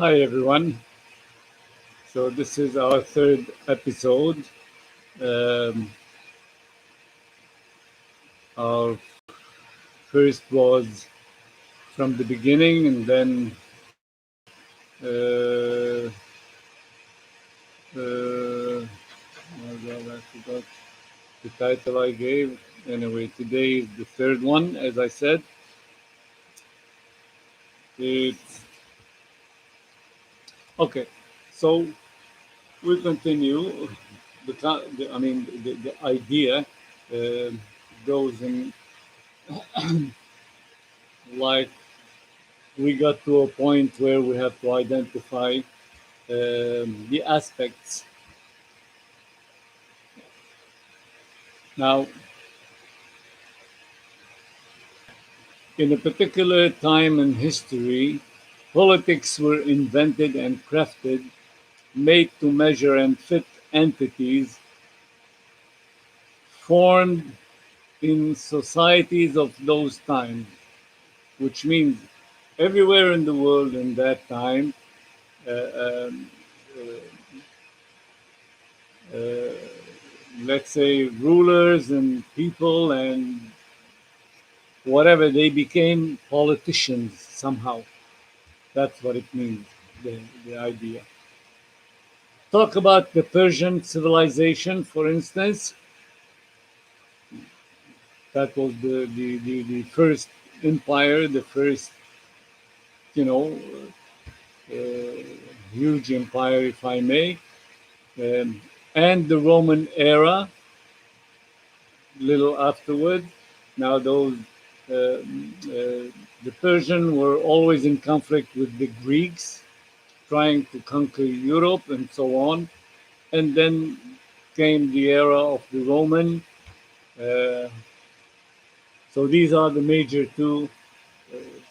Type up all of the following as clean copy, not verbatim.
Hi everyone. So this is our third episode. Um, our first was from the beginning, and then oh God, I forgot the title I gave. Anyway, today is the third one. As I said, it's okay. So we continue. The idea uh, goes in like we got to a point where we have to identify the aspects. Now, in a particular time in history, politics were invented and crafted, made to measure and fit entities formed in societies of those times, which means everywhere in the world in that time, uh, um, uh, let's say rulers and people and whatever, they became politicians somehow. That's what it means, the idea. Talk about the Persian civilization, for instance. That was the first empire, the first, you know, uh, huge empire, if I may. Um, and the Roman era, little afterward. Now, the Persian were always in conflict with the Greeks, trying to conquer Europe and so on. And then came the era of the Roman. Uh, so these are the major two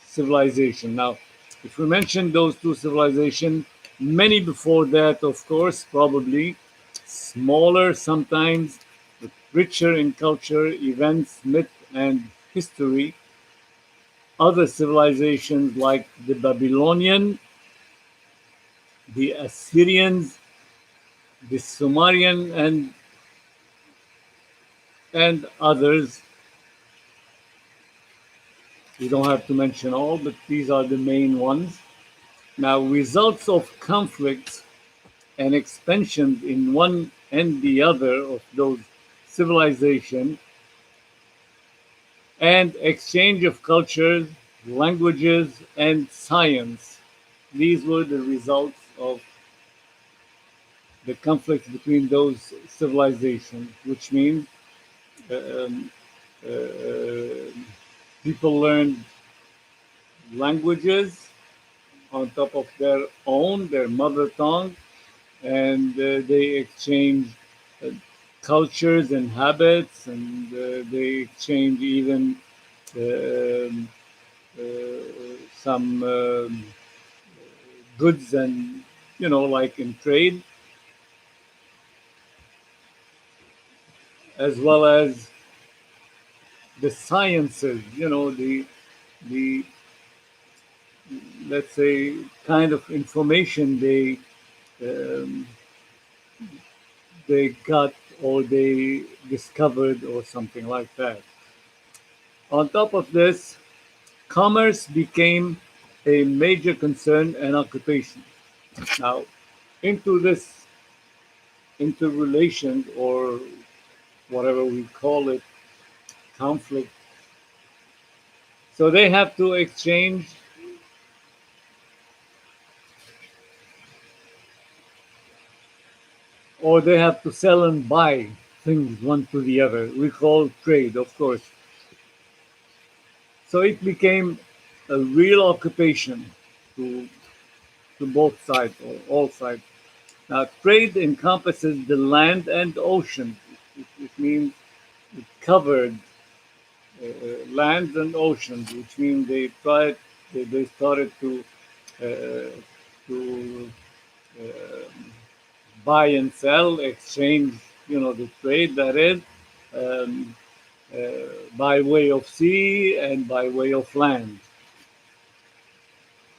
civilizations. Now, if we mention those two civilizations, many before that, of course, probably smaller sometimes, but richer in culture, events, myth, and history. Other civilizations like the Babylonian, the Assyrians, the Sumerian, and others. We don't have to mention all, but these are the main ones. Now, results of conflicts and expansions in one and the other of those civilizations and exchange of cultures, languages, and science. These were the results of the conflicts between those civilizations, which means um, uh, people learned languages on top of their own, their mother tongue, and they exchange uh, cultures and habits, and they exchange even um, uh, some goods and, like in trade, as well as the sciences, the let's say kind of information um, they got or they discovered or something like that. On top of this, commerce became a major concern and occupation. Now, into this interrelation or whatever we call it, conflict, so they have to exchange or they have to sell and buy things one to the other. We call trade, of course. So it became a real occupation to, to both sides or all sides. Now, trade encompasses the land and ocean. It means it covered lands and oceans, which means they started uh, to buy and sell, exchange, the trade that is, um, by way of sea and by way of land.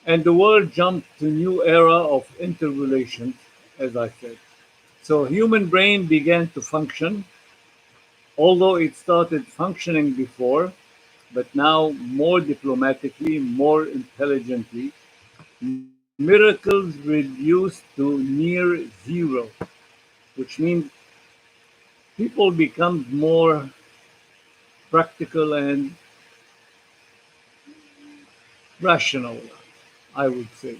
and the world jumped to new era of interrelations, as I said. So human brain began to function, although it started functioning before, but now more diplomatically, more intelligently. Miracles reduced to near zero, which means people become more practical and rational, I would say.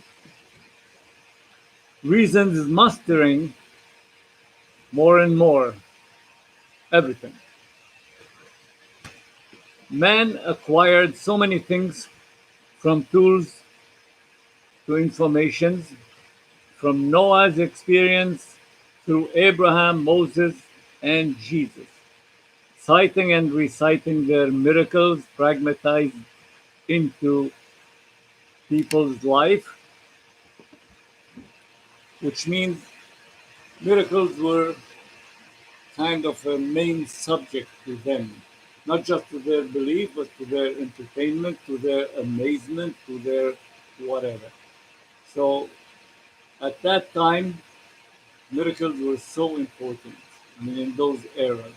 Reason is mastering more and more everything. Man acquired so many things, from tools to informations, from Noah's experience through Abraham, Moses, and Jesus, citing and reciting their miracles pragmatized into people's life, which means miracles were kind of a main subject to them, not just to their belief, but to their entertainment, to their amazement, to their whatever. So at that time, miracles were so important. I mean, in those eras.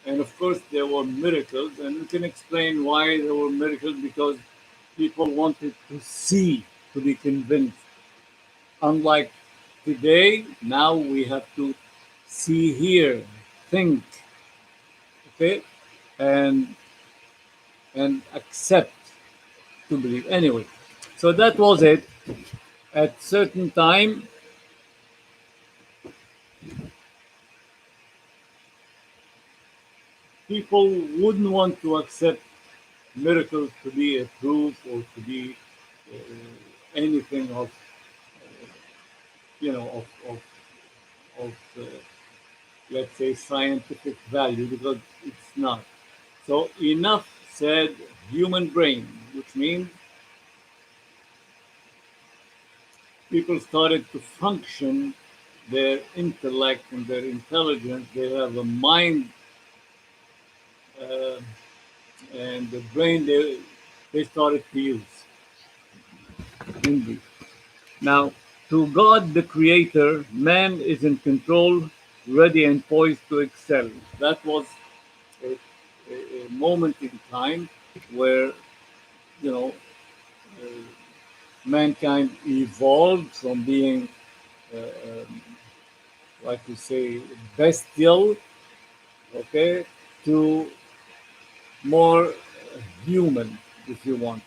And of course, there were miracles, and we can explain why there were miracles because people wanted to see, to be convinced. Unlike today, now we have to see, hear, think, okay, and accept to believe. Anyway, so that was it. At certain time, people wouldn't want to accept miracles to be a proof or to be uh, anything of of let's say scientific value because it's not. So enough said human brain, which means people started to function their intellect and their intelligence. They have a mind uh, and the brain they started to use. Indeed. Now, to God the Creator, man is in control, ready and poised to excel. That was a, a moment in time where, you know, uh, mankind evolved from being, uh, um, like we say, bestial, okay, to more human, if you want.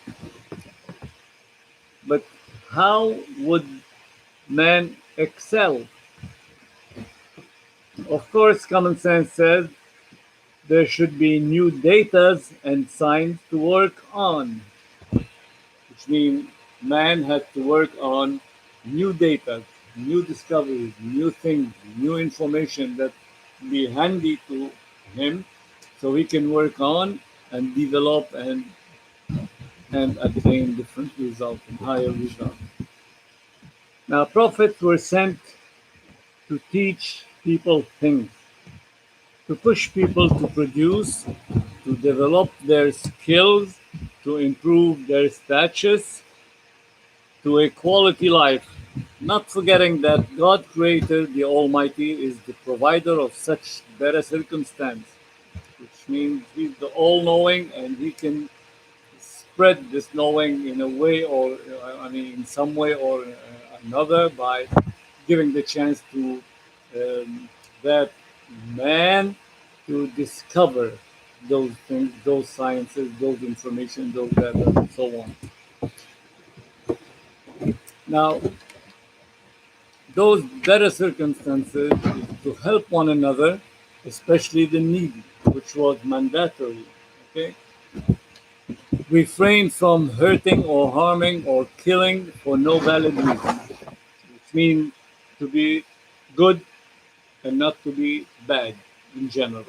But how would man excel? Of course, common sense says there should be new datas and science to work on, which means man had to work on new data, new discoveries, new things, new information that be handy to him so he can work on and develop and attain different results and higher results. Now, prophets were sent to teach people things, to push people to produce, to develop their skills, to improve their status, to a quality life, not forgetting that God Creator, the Almighty, is the provider of such better circumstance, which means He's the all knowing and He can spread this knowing in a way or, I mean, in some way or another by giving the chance to that man to discover those things, those sciences, those information, those data, and so on. Now, those better circumstances is to help one another, especially the needy, which was mandatory. Okay, refrain from hurting or harming or killing for no valid reason, which means to be good and not to be bad in general.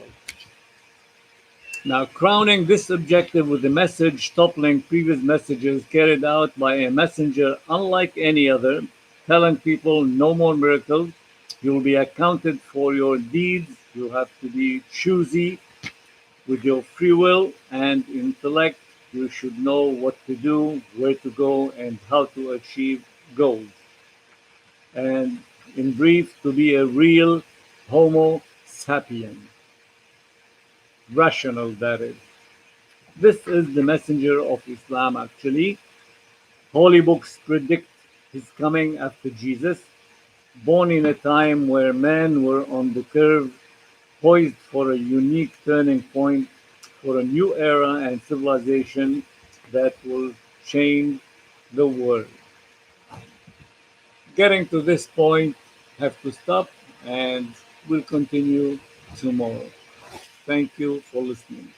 Now, crowning this objective with a message toppling previous messages carried out by a messenger unlike any other, telling people no more miracles, you will be accounted for your deeds, you have to be choosy with your free will and intellect, You should know what to do, where to go, and how to achieve goals. And in brief, to be a real Homo sapien, rational that is. This is the messenger of Islam actually. Holy books predict his coming after Jesus, born in a time where men were on the curve, poised for a unique turning point, for a new era and civilization that will change the world. Getting to this point, have to stop and we'll continue tomorrow. Thank you for listening.